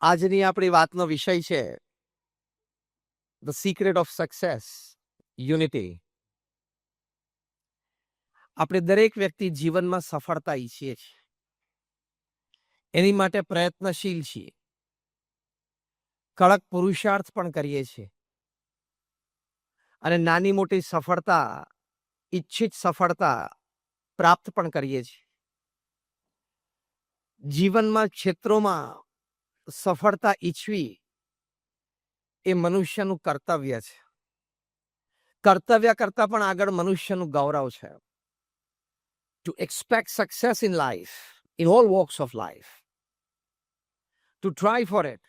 આજની આપણી વાતનો વિષય છે the secret of success, unity. આપણે દરેક વ્યક્તિ જીવનમાં સફળતા ઈચ્છીએ છીએ, એની માટે પ્રયત્નશીલ છીએ, કડક પુરુષાર્થ પણ કરીએ છીએ અને નાની મોટી સફળતા, ઈચ્છિત સફળતા પ્રાપ્ત પણ કરીએ છીએ. જીવનમાં ક્ષેત્રોમાં સફળતા ઈચ્છવી એ મનુષ્યનું કર્તવ્ય છે. કર્તવ્ય કરતા પણ આગળ મનુષ્યનું ગૌરવ છે. To expect success in life, in all walks of life, to try for it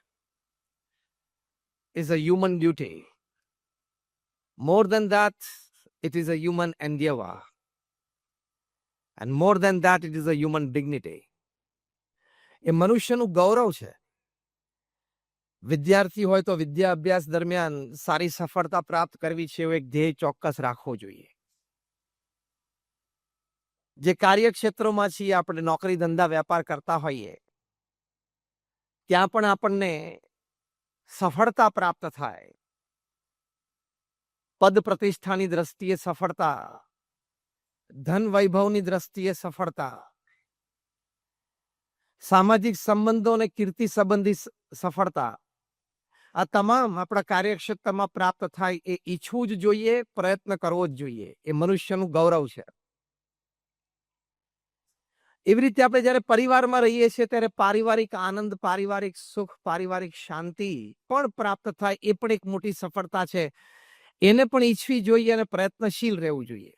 is a human duty. More than that, it is a human endeavor. And more than that, it is a human dignity. એ મનુષ્યનું ગૌરવ છે. વિદ્યાર્થી હોય તો વિદ્યા અભ્યાસ દરમિયાન સારી સફળતા પ્રાપ્ત કરવી છે એવો એક ધ્યેય ચોક્કસ રાખવો જોઈએ. જે કાર્યક્ષેત્રોમાં છીએ, આપણે નોકરી ધંધા વેપાર કરતા હોઈએ, ત્યાં પણ આપણને સફળતા પ્રાપ્ત થાય, પદ પ્રતિષ્ઠાની દ્રષ્ટિએ સફળતા, ધન વૈભવની દ્રષ્ટિએ સફળતા, સામાજિક સંબંધો અને કીર્તિ સંબંધી સફળતા, આ તમામ આપણા કાર્યક્ષેત્રમાં પ્રાપ્ત થાય એ ઈચ્છવું જ જોઈએ, પ્રયત્ન કરવો જ જોઈએ. એ મનુષ્યનું ગૌરવ છે. એવી રીતે આપણે જ્યારે પરિવારમાં રહીએ છીએ ત્યારે પારિવારિક આનંદ, પારિવારિક સુખ, પારિવારિક શાંતિ પણ પ્રાપ્ત થાય એ પણ એક મોટી સફળતા છે. એને પણ ઈચ્છવી જોઈએ અને પ્રયત્નશીલ રહેવું જોઈએ.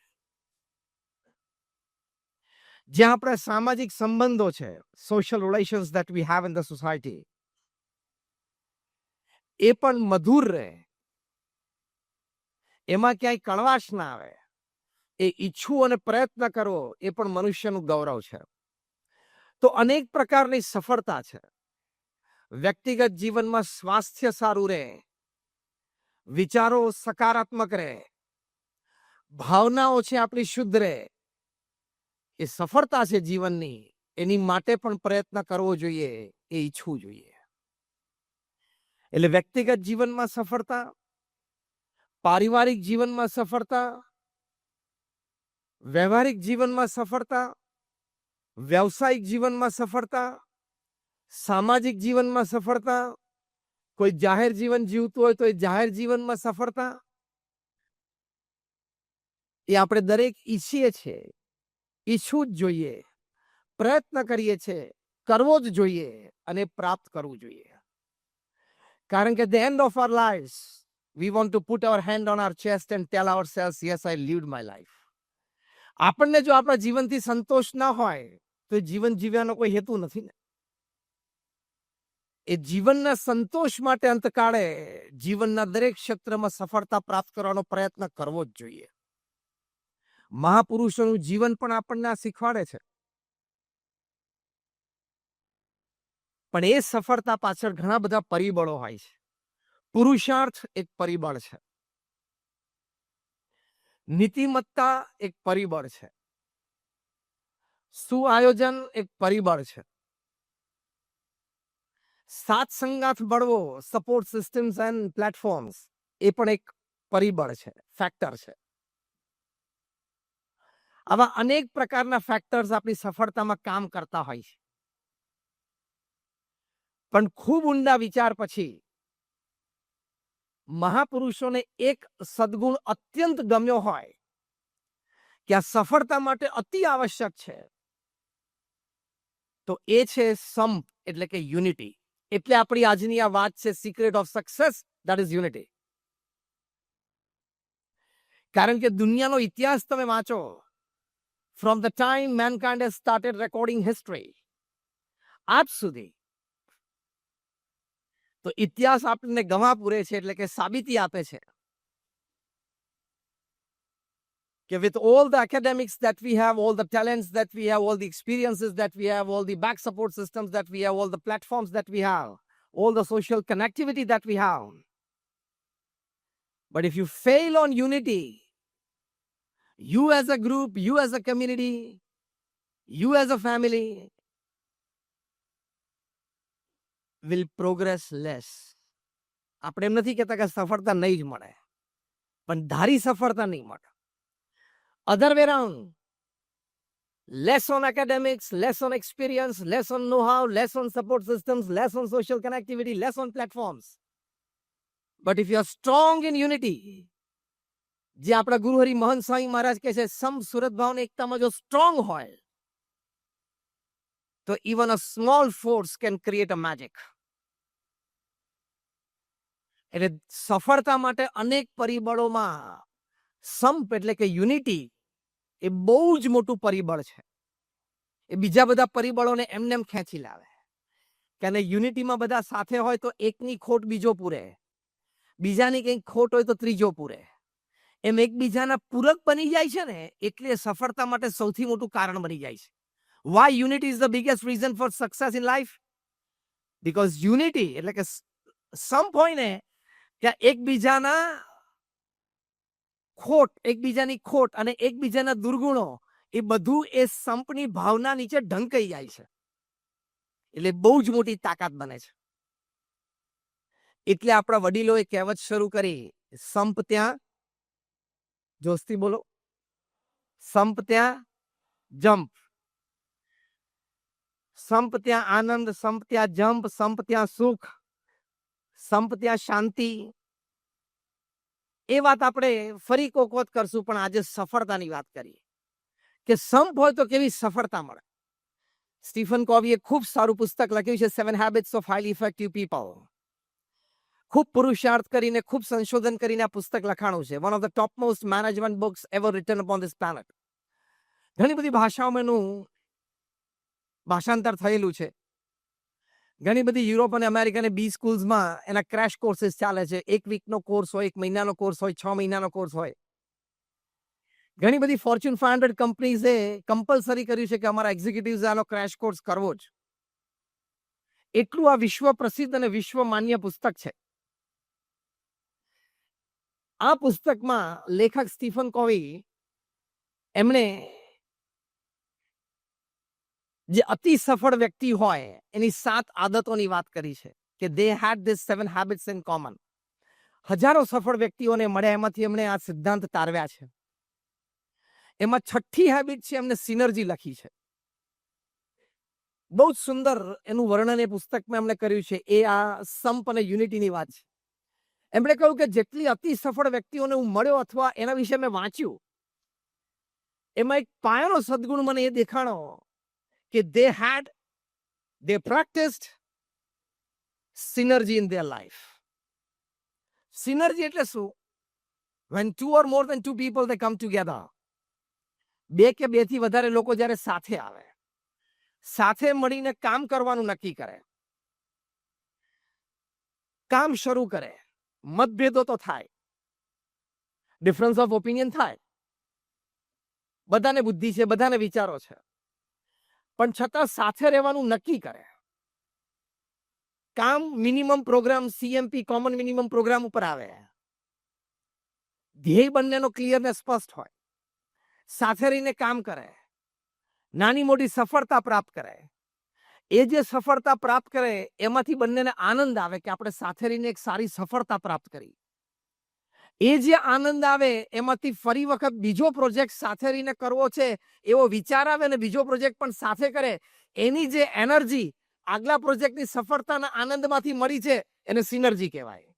જ્યાં આપણા સામાજિક સંબંધો છે, social relations that we have in the society, એ પણ મધુર રહે, એમાં ક્યાંય કણવાશ ના આવે, એ ઈચ્છવું અને પ્રયત્ન કરવો એ પણ મનુષ્યનું ગૌરવ છે. તો અનેક પ્રકારની સફળતા છે. વ્યક્તિગત જીવનમાં સ્વાસ્થ્ય સારું રહે, વિચારો સકારાત્મક રહે, ભાવનાઓ છે આપણી શુદ્ધ રહે, એ સફળતા છે જીવનની. એની માટે પણ પ્રયત્ન કરવો જોઈએ, એ ઈચ્છવું જોઈએ. એટલે વ્યક્તિગત જીવનમાં સફળતા, પારિવારિક જીવનમાં સફળતા, વ્યવહારિક જીવનમાં સફળતા, વ્યવસાયિક જીવનમાં સફળતા, સામાજિક જીવનમાં સફળતા, કોઈ જાહેર જીવન જીવતું હોય તો એ જાહેર જીવનમાં સફળતા, એ આપણે દરેક ઈચ્છીએ છીએ, ઈચ્છવું જ જોઈએ, પ્રયત્ન કરીએ છીએ, કરવો જ જોઈએ અને પ્રાપ્ત કરવું જોઈએ. કારણ કે the end of our lives, we want to put our hand on our chest and tell ourselves, yes, I lived my life. આપણને જો આપણા જીવનથી સંતોષ ના હોય તો એ જીવન જીવવાનો કોઈ હેતુ નથી ને. એ જીવનના સંતોષ માટે અંતકાળે જીવનના દરેક ક્ષેત્રમાં સફળતા પ્રાપ્ત કરવાનો પ્રયત્ન કરવો જ જોઈએ. મહાપુરુષોનું જીવન પણ આપણને આ શીખવાડે છે. પણ એ સફળતા પાછળ ઘણા બધા પરિબળો હોય છે. પુરુષાર્થ એક પરિબળ છે, નીતિમત્તા એક પરિબળ છે, સુઆયોજન એક પરિબળ છે, સાત સંગાથ બળવો, સપોર્ટ સિસ્ટમ્સ એન્ડ પ્લેટફોર્મ્સ, એ પણ એક પરિબળ છે, ફેક્ટર છે. આવા અનેક પ્રકારના ફેક્ટર્સ આપણી સફળતામાં કામ કરતા હોય છે. પણ ખૂબ ઊંડા વિચાર પછી મહાપુરુષોને એક સદગુણ અત્યંત ગમ્યો હોય કે આ સફળતા માટે અતિ આવશ્યક છે, તો એ છે સંપ, એટલે કે યુનિટી. એટલે આપણી આજની આ વાત છે secret of success, that is unity. કારણ કે દુનિયાનો ઇતિહાસ તમે વાંચો, from the time mankind has started recording history, આજ સુધી તો ઇતિહાસ આપણને ગવા પૂરે છે, એટલે કે સાબિતી આપે છે કે with all the academics that we have, all the talents that we have, all the experiences that we have, all the back support systems that we have, all the platforms that we have, all the social connectivity that we have, but if you fail on unity, you as a group, you as a community, you as a family, will progress less. આપણે એમ નથી કહેતા કે સફળતા નહીં જ મળે, પણ ધારી સફળતા નહીં મળે. અધર way round, less on academics, less on experience, less on know-how, less on support systems, less on social connectivity, less on platforms. But if you are strong in unity, જે આપણા ગુરુહરિ મહંત સ્વામી મહારાજ કહે છે, સમ સુરત ભાવને એકતામાં જો સ્ટ્રોંગ હોય તો even a small force can create a magic. એટલે સફળતા માટે અનેક પરિબળોમાં સંપ એટલે કે યુનિટી એ બહુ જ મોટું પરિબળ છે. એ બીજા બધા પરિબળોને એમનેમ ખેંચી લાવે. કે યુનિટીમાં બધા સાથે હોય તો એકની ખોટ બીજો પૂરે, બીજાની કંઈક ખોટ હોય તો ત્રીજો પૂરે. એમ એકબીજાના પૂરક બની જાય છે ને, એટલે સફળતા માટે સૌથી મોટું કારણ બની જાય છે. Why unity is the biggest reason for success in life? Because unity એટલે કે સંપ હોય ને, ત્યાં એકબીજાના ખોટ, એકબીજાની ખોટ અને એકબીજાના દુર્ગુણો એ બધું એ સંપની ભાવના નીચે ઢંકાઈ જાય છે. એટલે બહુ જ મોટી તાકાત બને છે. એટલે આપણા વડીલોએ કહેવત શરૂ કરી, સંપ ત્યાં, જોસ્તી બોલો, સંપ ત્યાં જંપ, સંપ ત્યાં આનંદ, સંપ ત્યાં જંપ, સંપ ત્યાં સુખ, સંપ ત્યાં શાંતિ. એ વાત આપણે ફરી કોક વખત કરશું, પણ આજે સફળતાની વાત કરીએ કે સંપ હોય તો કેવી સફળતા મળે. સ્ટીફન કોવીએ ખૂબ સારું પુસ્તક લખ્યું છે, 7 Habits of Highly Effective People. ખૂબ પુરુષાર્થ કરીને, ખૂબ સંશોધન કરીને આ પુસ્તક લખાણું છે. One of the top most management books ever return upon this planet. ઘણી બધી ભાષાઓમાં એનું ભાષાંતર થયેલું છે. ઘણી બધી યુરોપ અને અમેરિકા અને બી સ્કૂલ્સમાં એના ક્રેશ કોર્સીસ ચાલે છે. 1 વીકનો કોર્સ હોય, 1 મહિનાનો કોર્સ હોય, 6 મહિનાનો કોર્સ હોય. ઘણી બધી ફોર્ચ્યુન 500 કંપનીઝે કમ્પલસરી કર્યું છે કે અમારા એક્ઝિક્યુટિવ્સ આનો ક્રેશ કોર્સ કરવો જ. એટલું આ વિશ્વ પ્રસિદ્ધ અને વિશ્વ માન્ય પુસ્તક છે. આ પુસ્તકમાં લેખક સ્ટીફન કોવી એમણે જે અતિ સફળ વ્યક્તિ હોય એની 7 આદતોની વાત કરી છે કે they had these 7 habits in common. હજારો સફળ વ્યક્તિઓને મળ્યા, એમાંથી એમણે આ સિદ્ધાંત તારવ્યા છે. એમાં 6ઠ્ઠી હેબિટ છે, એમને સિનર્જી લખી છે. બહુ જ સુંદર એનું વર્ણન એ પુસ્તકમાં એમણે કર્યું છે. એ આ સંપ અને યુનિટીની વાત છે. એમણે કહ્યું કે જેટલી અતિ સફળ વ્યક્તિઓને હું મળ્યો અથવા એના વિશે મેં વાંચ્યું, એમાં એક પાયાનો સદગુણ મને એ દેખાણો કે they practiced synergy in their life. Synergy એટલે શું? When 2 or more than 2 people they come together. 2 કે 2 થી વધારે લોકો જ્યારે સાથે આવે, સાથે મળીને કામ કરવાનું નક્કી કરે, કામ શરૂ કરે, મતભેદો તો થાય, ડિફરન્સ ઓફ ઓપિનિયન થાય, બધાને બુદ્ધિ છે, બધાને વિચારો છે, પણ છતાં સાથે રહેવાનું નક્કી કરે. કામ minimum programme CMP common minimum programme ઉપર આવે, ધ્યેય બંનેનો ક્લિયર ને સ્પષ્ટ હોય, સાથે રહીને કામ કરે, નાની મોટી સફળતા પ્રાપ્ત કરે. એ જે સફળતા પ્રાપ્ત કરે એમાંથી બંનેને આનંદ આવે કે આપણે સાથે રહીને એક સારી સફળતા પ્રાપ્ત કરી. એ જે આનંદ આવે એમાંથી ફરી વખત બીજો પ્રોજેક્ટ સાથે રહીને કરવો છે એવો વિચાર આવે ને બીજો પ્રોજેક્ટ પણ સાથે કરે. એની જે એનર્જી આગલા પ્રોજેક્ટની સફળતાના આનંદમાંથી મળી છે એને સિનર્જી કહેવાય.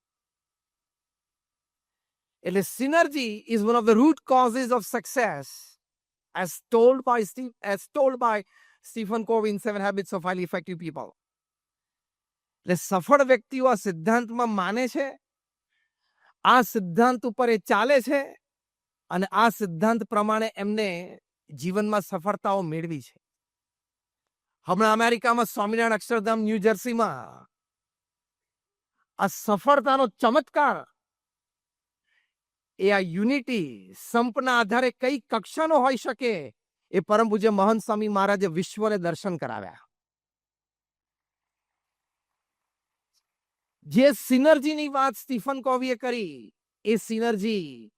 એટલે synergy is one of the root causes of success as told by Stephen Covey in 7 Habits of Highly Effective People. એટલે સફળ વ્યક્તિઓ આ સિદ્ધાંતમાં માને છે, આ સિદ્ધાંત ઉપર એ ચાલે છે અને આ સિદ્ધાંત પ્રમાણે એમને જીવનમાં સફળતાઓ મેળવી છે. હમણાં અમેરિકામાં સ્વામિનારાયણ અક્ષરધામ ન્યૂ જર્સીમાં આ સફળતાનો ચમત્કાર એ આ યુનિટી સંપના આધારે કઈ કક્ષાનો હોઈ શકે એ પરમ પૂજ્ય મહંત સ્વામી મહારાજે વિશ્વને દર્શન કરાવ્યા. જે સિનર્જીની વાત સ્ટીફન કોવીએ કરી એ synergy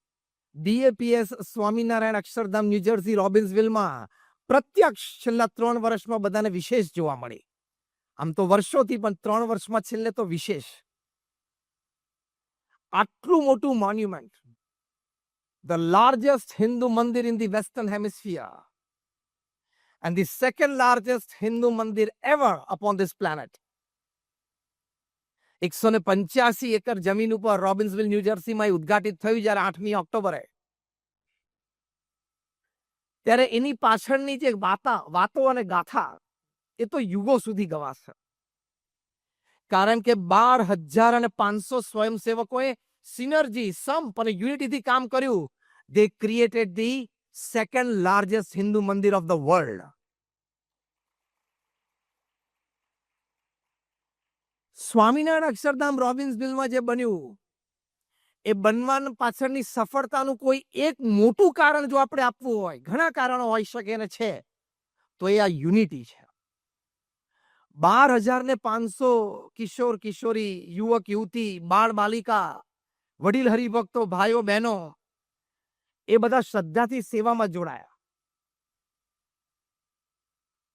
DAPS Swaminarayan Akshardham New Jersey રોબિન્સવિલમાં પ્રત્યક્ષ છેલ્લા 3 વર્ષમાં બધાને વિશેષ જોવા મળી. આમ તો વર્ષોથી, પણ 3 વર્ષમાં છેલ્લે તો વિશેષ. આટલું મોટું monument, the largest Hindu mandir in the Western Hemisphere and the second largest Hindu mandir ever upon this planet. 185 acre જમીન ઉપર રોબિન્સવિલ ન્યૂજર્સીમાં ઉદ્ઘાટિત થયું જ્યારે 8મી ઓક્ટોબરે. ત્યારે એની પાછળની જે વાતો અને ગાથા એ તો યુગો સુધી ગવાશે. કારણ કે 12,500 સ્વયંસેવકોએ સિનર્જી, સંપ અને યુનિટીથી કામ કર્યું. They created the second largest Hindu mandir of the world. Swaminarayan Akshardham રોબિન્સવિલમાં જે બન્યું એ બનવા પાછળની સફળતાનું કોઈ એક મોટું કારણ જો આપણે આપવું હોય, ઘણા કારણો હોઈ શકે ને છે, તો એ આ યુનિટી છે. 12,500 કિશોર કિશોરી, યુવક યુવતી, બાળ બાલિકા, વડીલ હરિભક્તો, ભાઈઓ બહેનો એ બધા શ્રદ્ધાથી સેવામાં જોડાયા.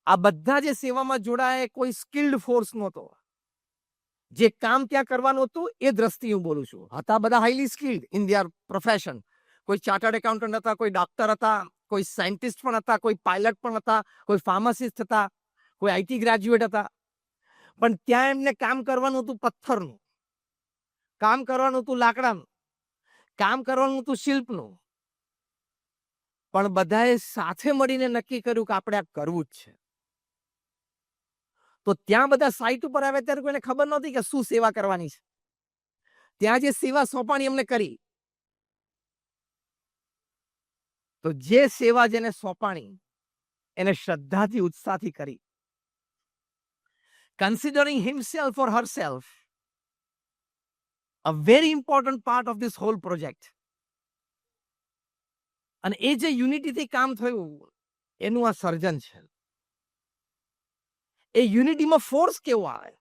આ બધા જે સેવામાં જોડાયા કોઈ સ્કિલ્ડ ફોર્સ નહોતો. જે કામ ત્યાં કરવાનું હતું એ દ્રષ્ટિ હું બોલું છું. હતા બધા highly skilled in their profession. કોઈ ચાર્ટર્ડ એકાઉન્ટન્ટ હતા, કોઈ ડોક્ટર હતા, કોઈ સાયન્ટિસ્ટ પણ હતા, કોઈ પાયલટ પણ હતા, કોઈ ફાર્માસિસ્ટ હતા, કોઈ આઈટી ગ્રેજ્યુએટ હતા. પણ ત્યાં એમને કામ કરવાનું હતું પથ્થરનું, કામ કરવાનું હતું લાકડાનું, કામ કરવાનું હતું શિલ્પનું. પણ બધાએ સાથે મળીને નક્કી કર્યું કે આપણે આ કરવું જ છે. તો ત્યાં બધા સાઇટ ઉપર આવ્યા ત્યારે કોઈને ખબર નહોતી કે શું સેવા કરવાની છે. ત્યાં જે સેવા સોંપણી એમને કરી, તો જે સેવા જેને સોંપાણી એને શ્રદ્ધાથી, ઉત્સાહથી કરી. Considering himself or herself a very important part of this whole project. અને એ જે યુનિટીથી કામ થયું એનું આ સર્જન છે. એ યુનિટીમાં ફોર્સ કેવો આવે?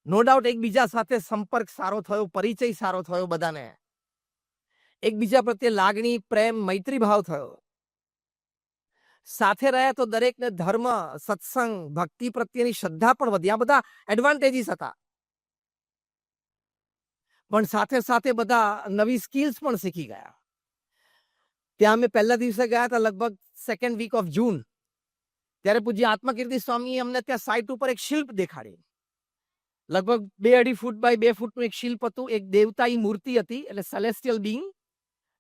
નો ડાઉટ એકબીજા સાથે સંપર્ક સારો થયો, પરિચય સારો થયો, બધાને એકબીજા પ્રત્યે લાગણી, પ્રેમ, મૈત્રી ભાવ થયો. સાથે રહ્યા તો દરેકને ધર્મ, સત્સંગ, ભક્તિ પ્રત્યેની શ્રદ્ધા પણ વધી. આ બધા એડવાન્ટેજીસ હતા. પણ સાથે સાથે બધા નવી સ્કિલ્સ પણ શીખી ગયા. ત્યાં અમે પહેલા દિવસે ગયા હતા, લગભગ સેકન્ડ વીક ઓફ જૂન. ત્યારે પૂજ્ય આત્મકીર્તિ સ્વામીએ અમને ત્યાં સાઇટ ઉપર એક શિલ્પ દેખાડી. લગભગ 2.5 ફૂટ બાય 2 ફૂટનું એક શિલ્પ હતું. એક દેવતાની મૂર્તિ હતી, એટલે સેલેસ્ટિયલ બીંગ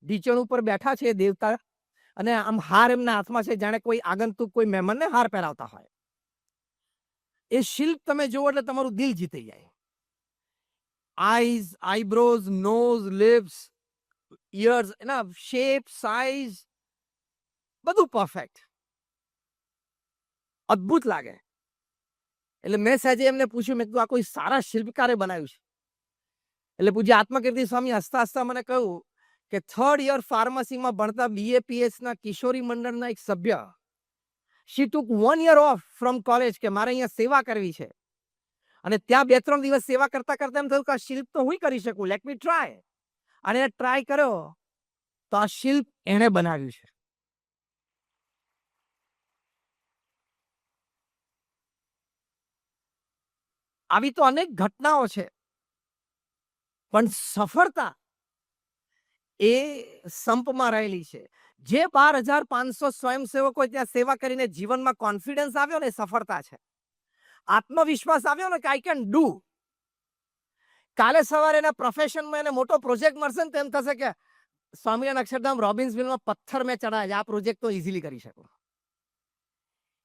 ઢીચણ ઉપર બેઠા છે દેવતા, અને આમ હાર એમના હાથમાં છે, જાણે કોઈ આગંતુક, કોઈ મહેમાનને હાર પહેરાવતા હોય. એ શિલ્પ તમે જુઓ એટલે તમારું દિલ જીતી જાય. Eyes, eyebrows, nose, lips, ears, એના શેપ, સાઇઝ બધું પરફેક્ટ, અદ્ભુત લાગે. એટલે મેં સહેજે એમને પૂછ્યું, મેં કીધું આ કોઈ સારા શિલ્પકારે બનાવ્યું છે? એટલે પૂજ્ય આત્મકીર્તિ સ્વામી હસતા હસતા મને કહ્યું કે 3rd યર ફાર્મસીમાં ભણતા BAPSના કિશોરી મંડળના એક સભ્ય, શી ટુક 1 year ઓફ ફ્રોમ કોલેજ, કે મારે અહીંયા સેવા કરવી છે. અને ત્યાં 2-3 દિવસ સેવા કરતા કરતા એમ થયું કે આ શિલ્પ તો હું કરી શકું, લેટ મી ટ્રાય. અને ટ્રાય કર્યો તો આ શિલ્પ એણે બનાવ્યું છે. આવી તો અનેક ઘટનાઓ છે, પણ સફળતા એ સંપમાં રહેલી છે. જે 12,500 સ્વયંસેવકો ત્યાં સેવા કરીને જીવનમાં કોન્ફિડન્સ આવ્યો ને, સફળતા છે. આત્મવિશ્વાસ આવ્યો ને કે આઈ કેન ડુ. કાલે સવારે એના પ્રોફેશનમાં એને મોટો પ્રોજેક્ટ મળશે ને, તેમ થશે કે સ્વામિનારાયણ અક્ષરધામ રોબિન્સવિલમાં પથ્થર મેં ચડાવ્યા છે, આ પ્રોજેક્ટ તો ઇઝીલી કરી શકું.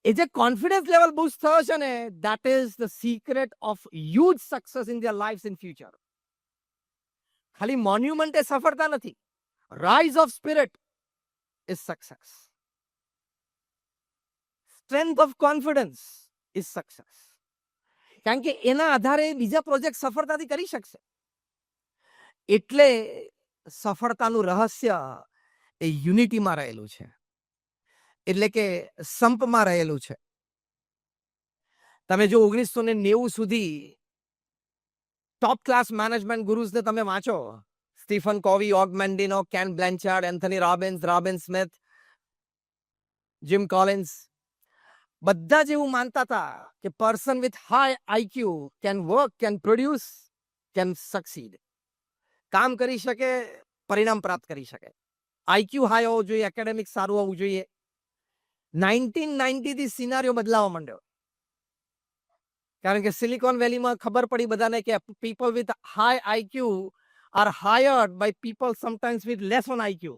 એ જે કોન્ફિડન્સ લેવલ બૂસ્ટ થયો છે ને, that is the secret of huge success in their lives in future. ખાલી મોન્યુમેન્ટ એ સફળતા નથી. Rise of spirit is success. Strength of confidence is success. કારણ કે એના આધારે બીજા પ્રોજેક્ટ સફળતાથી કરી શકશે. એટલે સફળતાનું રહસ્ય એ યુનિટીમાં રહેલું છે, એટલે કે સંપમાં રહેલું છે. તમે જો 1990 સુધી ટોપ ક્લાસ મેનેજમેન્ટ ગુરુઝને તમે વાંચો, Stephen Covey, Og Mandino, Ken Blanchard, Anthony Robbins, Robin Smith, Jim Collins, બધા જ એવું માનતા હતા કે person with high IQ can work, can produce, can succeed. કામ કરી શકે, પરિણામ પ્રાપ્ત કરી શકે. આઈક્યુ હાઈ હોવું જોઈએ, એકેડેમિક સારું હોવું જોઈએ. 1990 થી સિનારીઓ બદલાવા માંડ્યો. કારણ કે સિલિકોન વેલીમાં ખબર પડી બધાને કે people with high IQ are hired by people sometimes with less on IQ.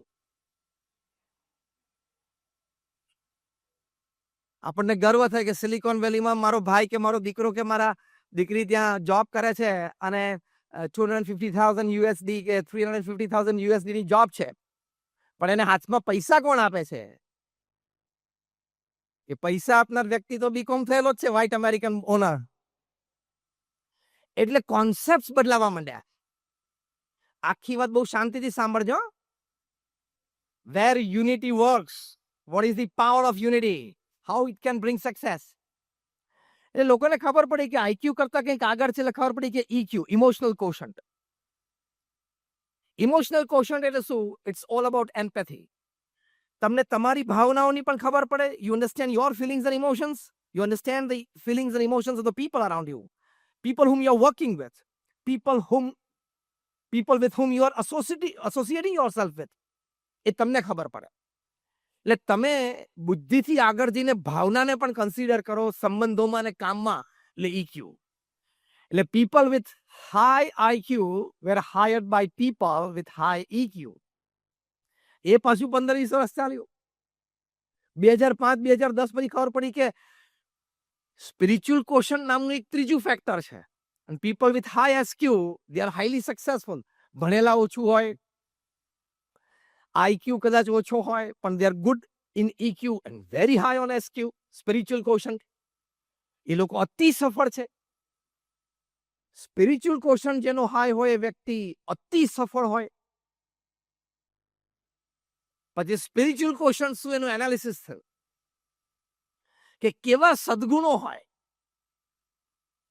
આપણને ગર્વ થાય કે સિલિકોન વેલીમાં મારો ભાઈ કે મારો દીકરો કે મારા દીકરી ત્યાં જોબ કરે છે અને 250,000 યુએસડી કે 350,000 યુએસડી ની જોબ છે, પણ એને હાથમાં પૈસા કોણ આપે છે? એ પૈસા આપનાર વ્યક્તિ તો બીકોમ થયેલો જ છે, વ્હાઇટ અમેરિકન ઓનર. એટલે કોન્સેપ્ટ બદલાવા માંડ્યા. આખી વાત બહુ શાંતિથી સાંભળજો. Where unity works, what is the power of unity, how it can bring success. એટલે લોકોને ખબર પડી કે આઈક્યુ કરતા કંઈક આગળ છે, એટલે ખબર પડી કે EQ, emotional quotient. Emotional quotient એટલે શું? It's all about empathy. તમને તમારી ભાવનાઓની પણ ખબર પડે. You understand your feelings and emotions. You understand the feelings and emotions of the people around you. People whom you are working with, people with whom you are associating yourself with. એ તમને ખબર પડે. એટલે તમે બુદ્ધિથી આગળ જઈને ભાવનાને પણ કન્સિડર કરો સંબંધોમાં અને કામમાં. એટલે ઈક્યુ. એટલે people with high IQ were hired by people with high EQ. એ પાછું 15-20 વર્ષ ચાલ્યું. 2005-2010 પછી ખબર પડી કે સ્પિરિચ્યુઅલ કોશન નામનું એક ત્રીજું ફેક્ટર છે. અને people with high SQ they are highly successful. ભણેલા ઓછું હોય, આઈક્યુ કદાચ ઓછો હોય, પણ they are good in EQ and very high on SQ, spiritual quotient. એ લોકો અતિ સફળ છે. સ્પિરિચ્યુઅલ કોશન જેનો હાઈ હોય એ વ્યક્તિ અતિ સફળ હોય. પછી સ્પિરિચ્યુઅલ કોશન શું એનું એનાલિસિસ થયું કે કેવા સદગુણો હોય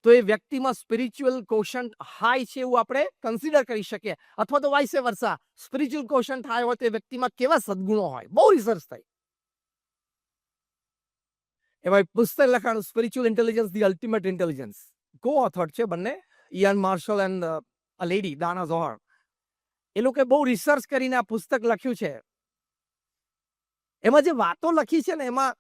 તો એ વ્યક્તિમાં સ્પિરિચ્યુઅલ કોશન્ટ હાઈ છે એવું આપણે કન્સિડર કરી શકીએ. અથવા તો vice versa, spiritual quotient high હોય તો એ વ્યક્તિમાં કેવા સદગુણો હોય. બહુ રિસર્ચ થઈ. એમાં પુસ્તક લખાણું spiritual intelligence the ultimate intelligence. Coauthor છે બંને, Ian Marshall and a lady Dana Zohar. એ લોકોએ બહુ રિસર્ચ કરીને આ પુસ્તક લખ્યું છે. એમાં જે વાતો લખી છે ને, એમાં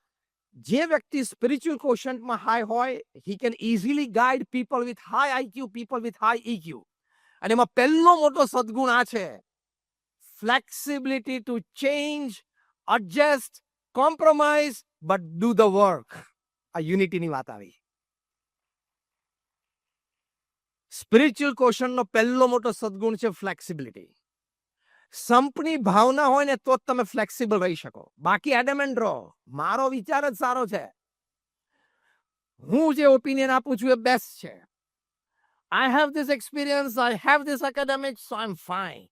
જે વ્યક્તિ સ્પિરિચ્યુઅલ કોશન્ટમાં હાઈ હોય, he can easily guide people with high IQ, people with high EQ. અને એમાં પહેલો મોટો સદગુણ આ છે, flexibility to change, adjust, compromise but do the work. આ યુનિટીની વાત આવી. સ્પિરિચ્યુઅલ કોશન્ટનો પહેલો મોટો સદગુણ છે ફ્લેક્સિબિલિટી. સંપની ભાવના હોય ને તો જ તમે ફ્લેક્સિબલ રહી શકો. બાકી એડમેન્ટ રહો, મારો વિચાર જ સારો છે, હું જે ઓપિનિયન આપું છું એ બેસ્ટ છે, I have this experience, I have this academic, so I am fine.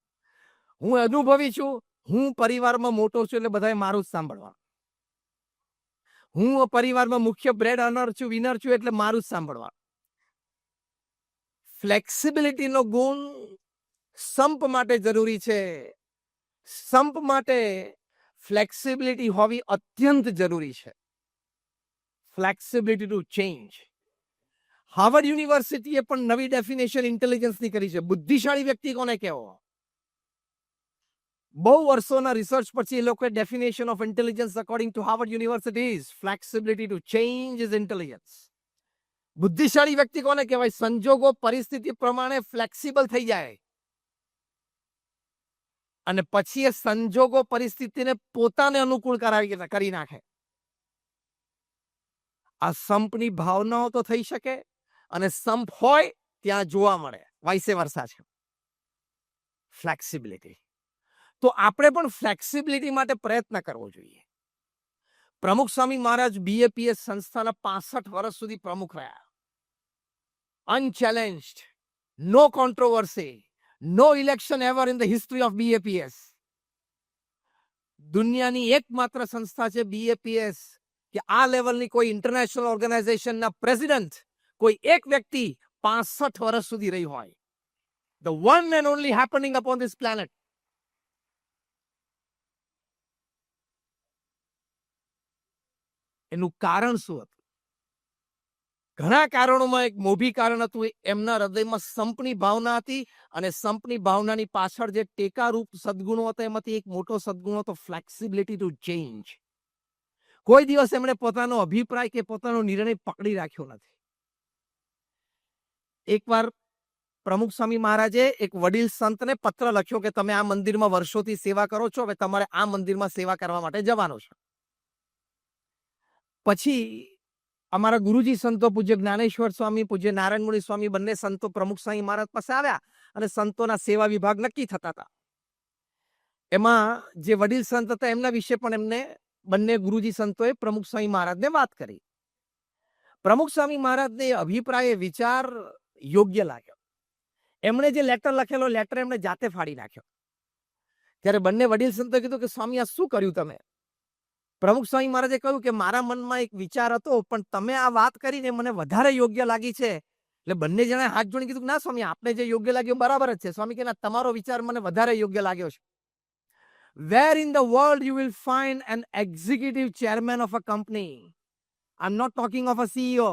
હું અનુભવી છું, હું પરિવારમાં મોટો છું એટલે બધાએ મારું જ સાંભળવાનું. હું પરિવારમાં મુખ્ય બ્રેડ અર્નર છું, વિનર છું એટલે મારું જ સાંભળવાનું. ફ્લેક્સિબિલિટીનો ગુણ સંપ માટે જરૂરી છે. સંપ માટે ફ્લેક્સિબિલિટી હોવી અત્યંત જરૂરી છે. Flexibility to change. હાર્વર્ડ યુનિવર્સિટીએ પણ નવી ડેફિનેશન ઇન્ટેલિજન્સની કરી છે. બુદ્ધિશાળી વ્યક્તિ કોને કહેવો? બહુ વર્ષોના રિસર્ચ પછી એ લોકોએ definition of intelligence according to Harvard university is flexibility to change is intelligence. બુદ્ધિશાળી વ્યક્તિ કોને કહેવાય? સંજોગો પરિસ્થિતિ પ્રમાણે ફ્લેક્સિબલ થઈ જાય અને પછી એ સંજોગો પરિસ્થિતિને પોતાને અનુકૂળ કરી નાખે. આ સંપની ભાવનાઓ તો થઈ શકે અને સંપ હોય ત્યાં જોવા મળે, વાઇસે વર્સા છે. ફ્લેક્સિબિલિટી. તો આપણે પણ ફ્લેક્સિબિલિટી માટે પ્રયત્ન કરવો જોઈએ. પ્રમુખ સ્વામી મહારાજ બીએપીએસ સંસ્થાના 65 વર્ષ સુધી પ્રમુખ રહ્યા. Unchallenged, no controversy, no election ever in the history of BAPS. દુનિયાની એકમાત્ર સંસ્થા છે બીએપીએસ કે આ લેવલની કોઈ ઇન્ટરનેશનલ ઓર્ગેનાઇઝેશનના પ્રેસિડેન્ટ કોઈ એક વ્યક્તિ 65 વર્ષ સુધી રહી હોય. The one and only happening upon this planet. એનું કારણ શું હતું? ઘણા કારણોમાં એક મોભી કારણ હતું, એમના હૃદયમાં સંપની ભાવના હતી અને સંપની ભાવનાની પાછળ જે ટેકારૂપ સદગુણો હતા એમાંથી એક મોટો સદગુણ હતો ફ્લેક્સિબિલિટી ટુ ચેન્જ. કોઈ દિવસ એમણે પોતાનો અભિપ્રાય કે પોતાનો નિર્ણય પકડી રાખ્યો નથી. એકવાર પ્રમુખ સ્વામી મહારાજે એક વડીલ સંતને પત્ર લખ્યો કે તમે આ મંદિરમાં વર્ષોથી સેવા કરો છો, હવે તમારે આ મંદિરમાં સેવા કરવા માટે જવાનું છે. પછી અમારા ગુરુજી સંતો પૂજ્ય જ્ઞાનેશ્વર સ્વામી, પૂજ્ય નારાયણ મુનિ સ્વામી બંને સંતો પ્રમુખ સ્વામી મહારાજ પાસે આવ્યા અને સંતોના સેવા વિભાગ નક્કી થતા હતા. એમાં જે વડીલ સંત હતા એમના વિશે પણ એમને બંને ગુરુજી સંતોએ પ્રમુખ સ્વામી મહારાજને વાત કરી. પ્રમુખ સ્વામી મહારાજને અભિપ્રાય વિચાર યોગ્ય લાગ્યો. એમણે જે લેટર લખેલો લેટર એમણે જાતે ફાડી નાખ્યો. ત્યારે બંને વડીલ સંતોએ કીધું કે સ્વામી આ શું કર્યું તમે? પ્રમુખ સ્વામી મહારાજે કહ્યું કે મારા મનમાં એક વિચાર હતો પણ તમે આ વાત કરીને મને વધારે યોગ્ય લાગી છે. એટલે બંને જણાએ હાથ જોડી કીધું ના સ્વામી આપને જે યોગ્ય લાગ્યું બરાબર જ છે. સ્વામી કે ના તમારો વિચાર મને વધારે યોગ્ય લાગ્યો છે. Where in the world you will find an executive chairman of a company? I'm not talking of a CEO.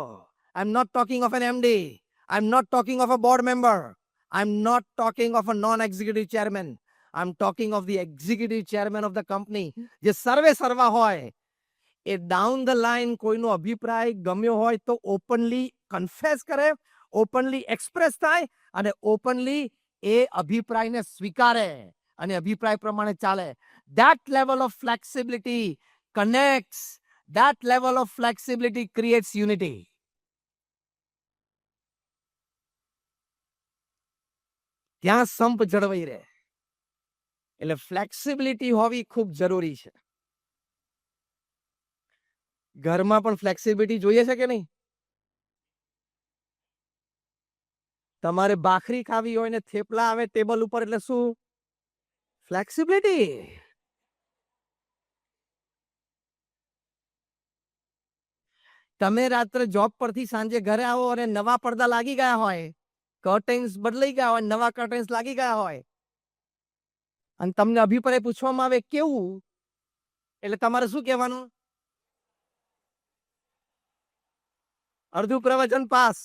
I'm not talking of an MD. I'm not talking of a board member. I'm not talking of a non-executive chairman. I'm talking of the executive chairman of the company. જે સર્વે સર્વા હોય એ down the line કોઈનો અભિપ્રાય ગમ્યો હોય તો openly confess કરે, openly express થાય અને ઓપનલી એ અભિપ્રાયને સ્વીકારે અને અભિપ્રાય પ્રમાણે ચાલે. That level of flexibility connects. That level of flexibility creates unity. ત્યાં સંપ જળવાઈ રહે. એટલે ફ્લેક્સિબિલિટી હોવી ખૂબ જરૂરી છે. ઘરમાં પણ ફ્લેક્સિબિલિટી જોઈએ છે કે નહીં? તમારે ભાખરી ખાવી હોય ને થેપલા આવે ટેબલ ઉપર એટલે શું? ફ્લેક્સિબિલિટી. તમે રાત્રે જોબ પરથી સાંજે ઘરે આવો અને નવા પડદા લાગી ગયા હોય, કર્ટેન્સ બદલાઈ ગયા હોય, નવા કર્ટેન્સ લાગી ગયા હોય અને તમને અભિપ્રાય પૂછવામાં આવે કેવું, એટલે તમારે શું કહેવાનું? અડધું પ્રવચન પાસ.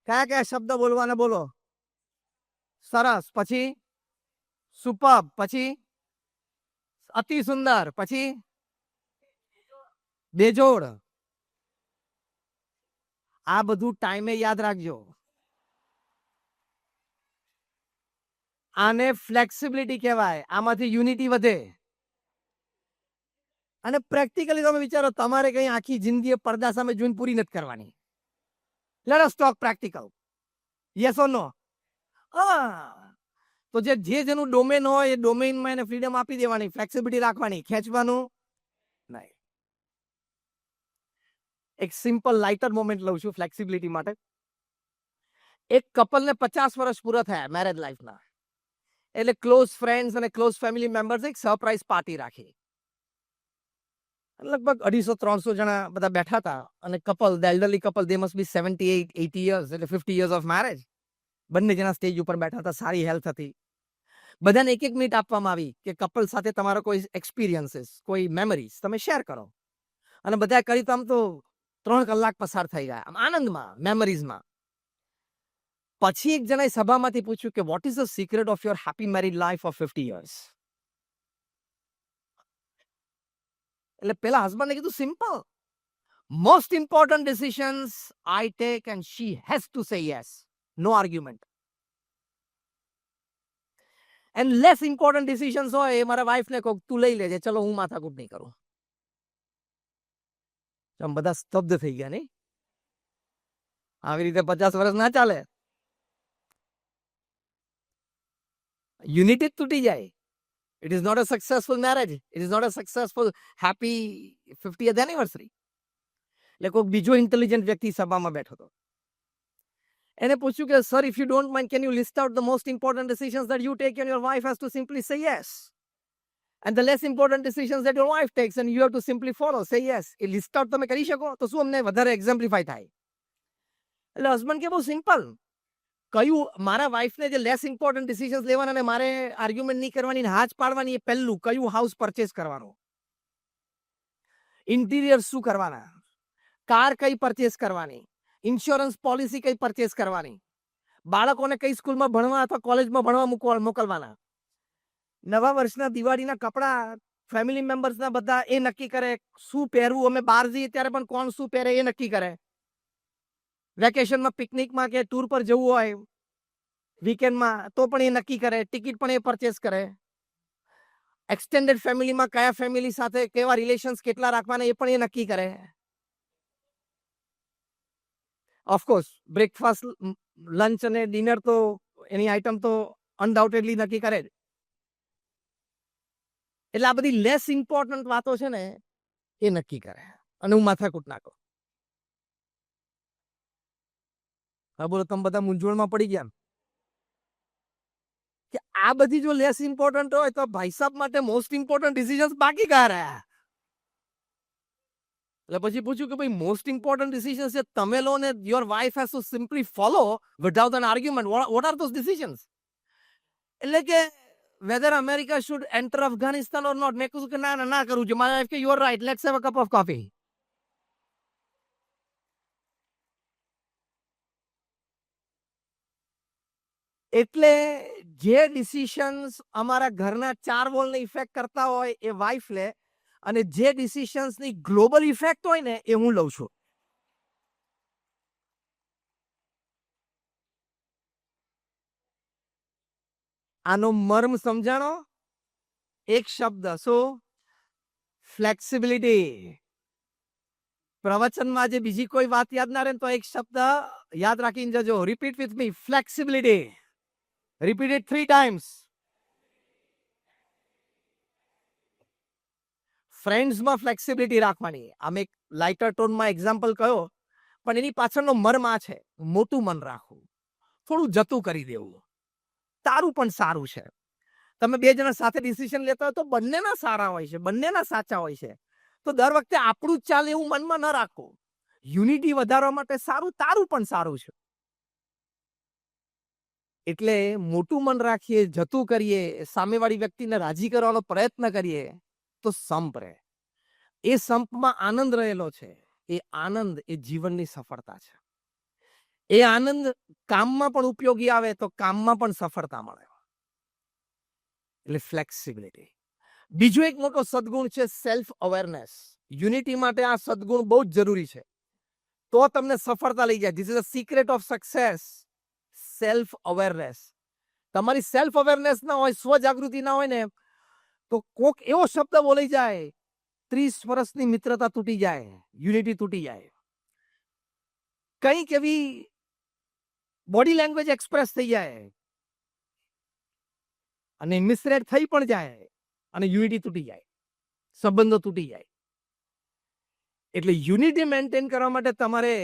કયા કયા શબ્દ બોલવાના બોલો? સરસ, પછી સુપર્બ, પછી અતિ સુંદર, પછી બેજોડ. આ બધું ટાઈમે યાદ રાખજો. આને ફ્લેક્સિબિલિટી કહેવાય. આમાંથી યુનિટી વધે. અને પ્રેક્ટિકલી તમે વિચારો તમારે કઈ આખી જિંદગી પડદા સામે જોઈને પૂરી નથી કરવાની. Let us talk practical. Yes or no? હા. તો જે જેનું ડોમેન હોય એ ડોમેનમાં એને ફ્રીડમ આપી દેવાની, ફ્લેક્સિબિલિટી રાખવાની, ખેંચવાનું નહીં. એક સિમ્પલ લાઇટર મોમેન્ટ લઉં છું ફ્લેક્સિબિલિટી માટે. એક કપલને 50 વર્ષ પૂરા થયા મેરેજ લાઈફના. એટલે ક્લોઝ ફ્રેન્ડ્સ અને ક્લોઝ ફેમિલી મેમ્બર્સ એક સરપ્રાઈઝ પાર્ટી રાખી. લગભગ 250-300 જણા બધા બેઠા હતા અને couple, the elderly couple, they must be 78-80 years, એટલે 50 years ઓફ મેરેજ. બંને જણા સ્ટેજ ઉપર બેઠા હતા, સારી હેલ્થ હતી. બધાને 1-1 મિનિટ આપવામાં આવી કે કપલ સાથે તમારો કોઈ એક્સપિરિયન્સીસ, કોઈ મેમરીઝ તમે શેર કરો. અને બધા કરી તો આમ તો 3 કલાક પસાર થઈ ગયા આમ આનંદમાં, મેમરીઝમાં. પછી એક જણાએ સભામાંથી પૂછ્યું કે what is the secret of your happy married life of 50 years? એટલે પેલા હસબન્ડે કીધું simple, most important decisions I take and she has to say yes, no argument. And less important decisions હોય એ મારા વાઈફને કહું તું લઈ લેજે, ચલો હું માથાકૂટ નહીં કરું. આમ બધા સ્તબ્ધ થઈ ગયા નહીં? આવી રીતે 50 વર્ષ ના ચાલે. યુનિટી તૂટી જાય. It is not a successful marriage. It is not a successful happy 50th anniversary. એટલે કોઈક બીજો ઇન્ટેલિજન્ટ વ્યક્તિ સભામાં બેઠો હતો. એને પૂછ્યું કે sir, if you don't mind, can you list out the most important decisions that you take and your wife has to simply say yes? And the less important decisions that your wife takes and you have to simply follow, say yes. A list out તમે કરી શકો તો શું અમને વધારે એક્ઝામ્પ્લિફાય થાય? એટલે husband કે બહુ સિમ્પલ. કયું મારા વાઈફને જે લેસ ઇમ્પોર્ટન્ટ ડિસિઝન્સ લેવાના અને મારે આર્ગ્યુમેન્ટ નહીં કરવાની, હાજ પાડવાની, એ પહેલું. કયું હાઉસ પરચેસ કરવાનું, ઇન્ટિરિયર શું કરવાના, કાર કઈ પરચેસ કરવાની, ઇન્સ્યોરન્સ પોલિસી કઈ પરચેસ કરવાની, બાળકોને કઈ સ્કૂલમાં ભણવા અથવા કોલેજમાં ભણવા મોકલવાના, નવા વર્ષના દિવાળીના કપડા ફેમિલી મેમ્બર્સના બધા એ નક્કી કરે, શું પહેરવું, અમે બહાર જઈએ ત્યારે પણ કોણ શું પહેરે એ નક્કી કરે, વેકેશનમાં પિકનિકમાં કે ટૂર પર જવું હોય વીકેન્ડમાં તો પણ એ નક્કી કરે, ટિકિટ પણ એ પરચેસ કરે, એક્સટેન્ડેડ ફેમિલીમાં કયા ફેમિલી સાથે કેવા રિલેશન્સ કેટલા રાખવાના એ પણ એ નક્કી કરે. ઓફકોર્સ બ્રેકફાસ્ટ, લંચ અને ડિનર તો એની આઈટમ તો અનડાઉટેડલી નક્કી કરે જ. એટલે આ બધી લેસ ઇમ્પોર્ટન્ટ વાતો છે ને એ નક્કી કરે અને હું માથાકૂટ નાખું. હા બોલો, તમે બધા મૂંઝવણમાં પડી ગયા કે આ બધી જો લેસ ઇમ્પોર્ટન્ટ હોય તો ભાઈ સાહેબ માટે મોસ્ટ ઇમ્પોર્ટન્ટ ડિસિઝન્સ બાકી કયા રહ્યા? એટલે પછી પૂછ્યું કે ભાઈ મોસ્ટ ઇમ્પોર્ટન્ટ ડિસિઝન્સ છે તમે લો ને your wife has to simply follow without an argument. What are those decisions? એટલે કે whether America should enter Afghanistan or not. મેં કહ્યું કે ના ના કરું છું. મારા વાઇફ કે you are right, let's have a cup of coffee. એટલે જે ડિસિશન્સ અમારા ઘરના 4 વોલને ઇફેક્ટ કરતા હોય એ વાઇફ લે અને જે ડિસિશન્સની ગ્લોબલ ઇફેક્ટ હોય ને એ હું લઉં છું. આનો મર્મ સમજાણો? એક શબ્દ, શું? ફ્લેક્સિબિલિટી. પ્રવચનમાં જે બીજી કોઈ વાત યાદ ના રહે તો એક શબ્દ યાદ રાખીને જજો. Repeat with me, flexibility. Repeat it 3 times. ફ્રેન્ડ્સમાં ફ્લેક્સિબિલિટી રાખવાની. આમ એક લાઇટર ટોનમાં એક્ઝામ્પલ કયો, પણ એની પાછળનો મર્મ આ છે: મોટું મન રાખવું, થોડું જતું કરી દેવું, તારું પણ સારું છે. તમે 2 જણા સાથે ડિસિઝન લેતા હોય તો બંનેના સારા હોય છે, બંનેના સાચા હોય છે. તો દર વખતે આપણું જ ચાલે એવું મનમાં ન રાખો. યુનિટી વધારવા માટે સારું, તારું પણ સારું છે. એટલે મોટું મન રાખીએ, જતું કરીએ, સામેવાળી વ્યક્તિને રાજી કરવાનો પ્રયત્ન કરીએ તો સંપ રહે. એ સંપમાં આનંદ રહેલો છે. એ આનંદ એ જીવનની સફળતા છે. એ આનંદ કામમાં પણ ઉપયોગી આવે તો કામમાં પણ સફળતા મળે. એટલે ફ્લેક્સિબિલિટી. બીજો એક મોટો સદગુણ છે સેલ્ફ અવેરનેસ. યુનિટી માટે આ સદગુણ બહુ જ જરૂરી છે, તો તમને સફળતા લઈ જાય. This is a secret of success. Self awareness. તમારી સેલ્ફ અવેરનેસ ના હોય, સ્વજાગૃતિ ના હોય ને તો કોક એવો શબ્દ બોલી જાય, 30 વર્ષની મિત્રતા તૂટી જાય, યુનિટી તૂટી જાય. કંઈક એવી બોડી લેંગ્વેજ એક્સપ્રેસ થઈ જાય અને મિસરેડ થઈ પણ જાય અને યુનિટી તૂટી જાય, સંબંધો તૂટી જાય. એટલે યુનિટી મેન્ટેન કરવા માટે તમારે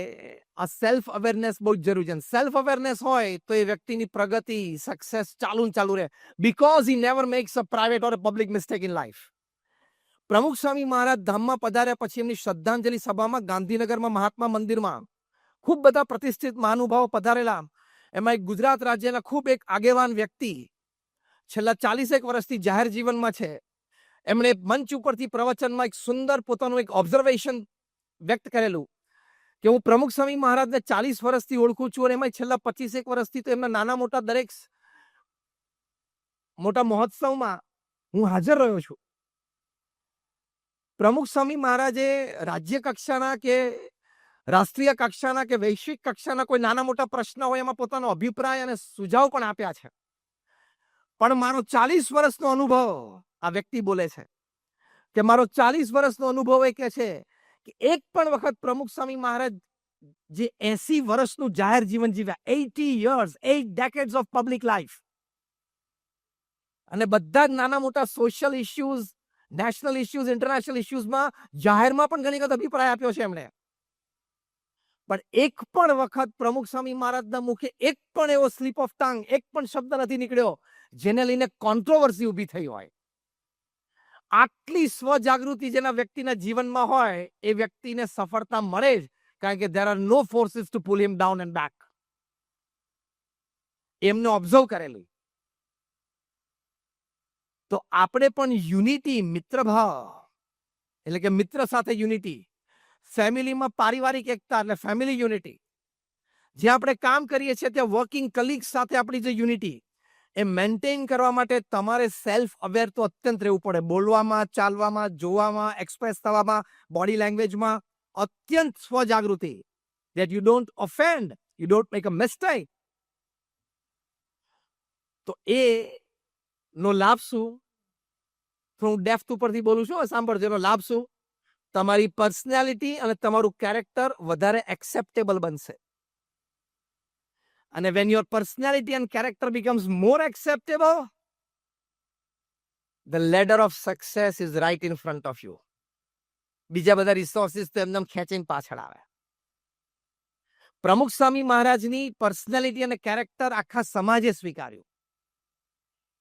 આ સેલ્ફ અવેરનેસ બહુ જ જરૂરી છે. સેલ્ફ અવેરનેસ હોય તો એ વ્યક્તિની પ્રગતિ, સક્સેસ ચાલુ રહે. Because he never max a private or a public mistake in life. પ્રમુખ સ્વામી મહારાજ ધામમાં પધાર્યા પછી એમની શ્રદ્ધાંજલિ સભામાં ગાંધીનગરમાં મહાત્મા મંદિરમાં ખૂબ બધા પ્રતિષ્ઠિત મહાનુભાવો પધારેલા. એમાં એક ગુજરાત રાજ્યના ખૂબ એક આગેવાન વ્યક્તિ છેલ્લા 40 વર્ષથી જાહેર જીવનમાં છે. એમણે મંચ ઉપરથી પ્રવચનમાં એક સુંદર પોતાનું એક ઓબ્ઝર્વેશન વ્યક્ત કરેલું કે હું પ્રમુખ સ્વામી મહારાજને 40 વર્ષથી ઓળખું છું અને એમાં છેલ્લા 25 વર્ષથી તો એમના નાના મોટા દરેક મોટા મહોત્સવમાં હું હાજર રહ્યો છું. પ્રમુખ સ્વામી મહારાજે રાજ્ય કક્ષાના કે રાષ્ટ્રીય કક્ષાના કે વૈશ્વિક કક્ષાના કોઈ નાના મોટા પ્રશ્ન હોય એમાં પોતાનો અભિપ્રાય અને સુઝાવ પણ આપ્યા છે. પણ મારો 40 વર્ષનો અનુભવ, આ વ્યક્તિ બોલે છે કે મારો 40 વર્ષનો અનુભવ એ કે છે કે એક પણ વખત પ્રમુખ સ્વામી મહારાજ જે 80 વર્ષનું જાહેર જીવન જીવ્યા, 80 years, 8 decades of public life, અને બધા જ નાના મોટા social issues, national issues, international ઇશ્યુઝમાં જાહેરમાં પણ ઘણી વખત અભિપ્રાય આપ્યો છે એમણે. પણ એક પણ વખત પ્રમુખ સ્વામી મહારાજના મુખે એક પણ એવો સ્લીપ ઓફ ટંગ, એક પણ શબ્દ નથી નીકળ્યો જેને લઈને કોન્ટ્રોવર્સી ઊભી થઈ હોય. આટલી સ્વજાગૃતિ જેના વ્યક્તિના જીવનમાં હોય એ વ્યક્તિને સફળતા મળે જ, કારણ કે there are no forces to pull him down and back. એમને ઓબ્ઝર્વ કરેલું. તો આપણે પણ યુનિટી, મિત્રભાવ, એટલે કે મિત્ર સાથે યુનિટી, ફેમિલીમાં પારિવારિક એકતા એટલે ફેમિલી યુનિટી, જ્યાં આપણે કામ કરીએ છીએ ત્યાં વર્કિંગ કલીગ્સ સાથે આપણી જે યુનિટી એ મેન્ટેન કરવા માટે તમારે સેલ્ફ અવેર તો અત્યંત રહેવું પડે. બોલવામાં, ચાલવામાં, જોવામાં, એક્સપ્રેસ થવામાં, બોડી લેંગ્વેજમાં અત્યંત સ્વજાગૃતિ. that you don't offend, you don't make a mistake. તો એ નો લાભ શું? તો હું ડેપ્થ ઉપરથી બોલું છું, સાંભળજો. એનો લાભ શું? તમારી પર્સનાલિટી અને તમારું કેરેક્ટર વધારે એક્સેપ્ટેબલ બનશે. અને when your personality and character becomes more acceptable, the ladder of success is right in front of you. બીજા બધા રિસોર્સિસ તો એમને ખેંચીને પાછળ આવે. પ્રમુખ સ્વામી મહારાજની પર્સનાલિટી અને કેરેક્ટર આખા સમાજે સ્વીકાર્યું.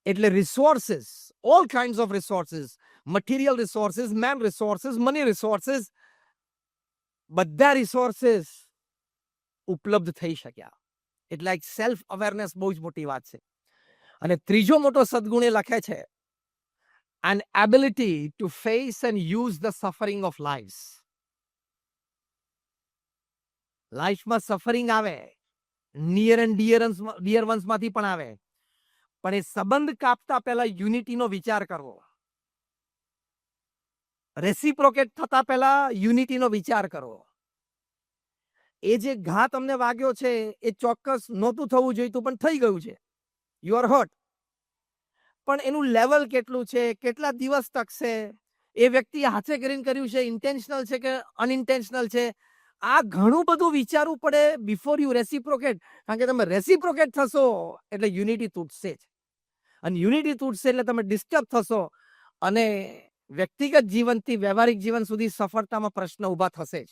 એટલે resources, all kinds of resources, material resources, man resources, money resources, બધા રિસોર્સિસ ઉપલબ્ધ થઈ શક્યા. એટલે એક સેલ્ફ અવેરનેસ બહુ જ મોટી વાત છે. અને ત્રીજો મોટો સદગુણ એ લખે છે, an ability to face and use the suffering of lives. લાઈફમાં સફરિંગ આવે, નિયર એન્ડ ડિયર વન્સમાંથી પણ આવે, પણ એ સંબંધ કાપતા પહેલા યુનિટીનો વિચાર કરવો. રેસિપ્રોકેટ થતા પહેલા યુનિટીનો વિચાર કરવો. એ જે ઘા તમને વાગ્યો છે એ ચોક્કસ નહોતું થવું જોઈતું પણ થઈ ગયું છે. You are hurt. પણ એનું લેવલ કેટલું છે, કેટલા દિવસ ટકશે, એ વ્યક્તિ હાથે કરીને કર્યું છે, ઇન્ટેન્શનલ છે કે અનઇન્ટેન્શનલ છે, આ ઘણું બધું વિચારવું પડે બિફોર યુ રેસિપ્રોકેટ. કારણ કે તમે રેસિપ્રોકેટ થશો એટલે યુનિટી તૂટશે જ. અને યુનિટી તૂટશે એટલે તમે ડિસ્ટર્બ થશો અને વ્યક્તિગત જીવનથી વ્યવહારિક જીવન સુધી સફળતામાં પ્રશ્ન ઊભા થશે જ.